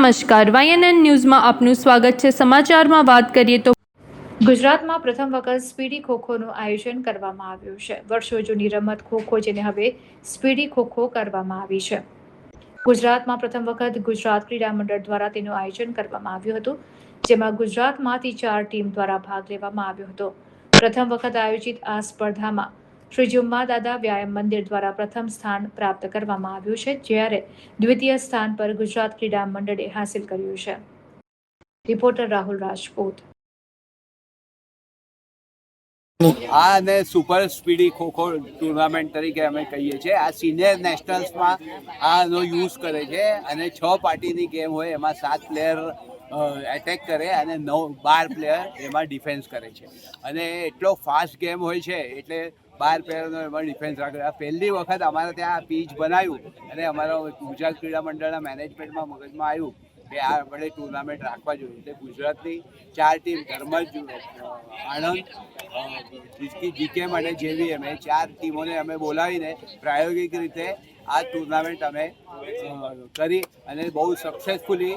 નમસ્કાર, YNN ન્યૂઝમાં આપનું સ્વાગત છે। સમાચારમાં વાત કરીએ તો ગુજરાતમાં પ્રથમ વખત સ્પીડી ખોખોનું આયોજન કરવામાં આવ્યું છે। વર્ષો જૂની રમત ખોખો, જેને હવે સ્પીડી ખોખો કરવામાં આવી છે। ગુજરાતમાં પ્રથમ વખત ગુજરાત ક્રીડા મંડળ દ્વારા તેનું આયોજન કરવામાં આવ્યું હતું, જેમાં ગુજરાતમાંથી 4 ટીમ દ્વારા ભાગ લેવામાં આવ્યો હતો। પ્રથમ વખત આયોજિત આ સ્પર્ધામાં શ્રી જુમ્મા દાદા વ્યાયામ મંદિર દ્વારા પ્રથમ સ્થાન પ્રાપ્ત કરવામાં આવ્યું છે, જ્યારે દ્વિતીય સ્થાન પર ગુજરાત ક્રીડા મંડળે હાંસિલ કર્યું છે। રિપોર્ટર રાહુલ રાજપૂત। આને સુપર સ્પીડી ખોખો ટુર્નામેન્ટ તરીકે અમે કહીએ છીએ। આ સિનિયર નેશનલ્સમાં આનો યુઝ કરે છે અને 6 પાર્ટીની ગેમ હોય, એમાં 7 પ્લેયર એટેક કરે અને 12 પ્લેયર એમાં ડિફેન્સ કરે છે અને એટલો ફાસ્ટ ગેમ હોય છે એટલે 12 પ્લેયરનો એમાં ડિફેન્સ રાખે। આ પહેલી વખત અમારે ત્યાં પીચ બનાવ્યું અને અમારા ગુજરાત ક્રીડા મંડળના મેનેજમેન્ટમાં મગજમાં આવ્યું કે આ આપણે ટુર્નામેન્ટ રાખવા જોઈએ। એટલે ગુજરાતની 4 ટીમ ધર્મજ, આણંદ, જીકેમ અને JVM એ 4 ટીમોને અમે બોલાવીને પ્રાયોગિક રીતે આ ટુર્નામેન્ટ અમે કરી અને બહુ સક્સેસફુલી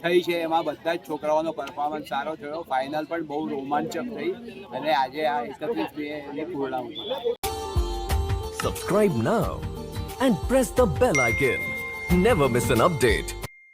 થઈ છે। એમાં બધા જ છોકરાઓનો પરફોર્મન્સ સારો થયો, ફાઇનલ પણ બહુ રોમાંચક થઈ અને આજે આ 31 મે એની પૂર્ણાહુતિ। Subscribe now and press the bell icon. Never miss an update.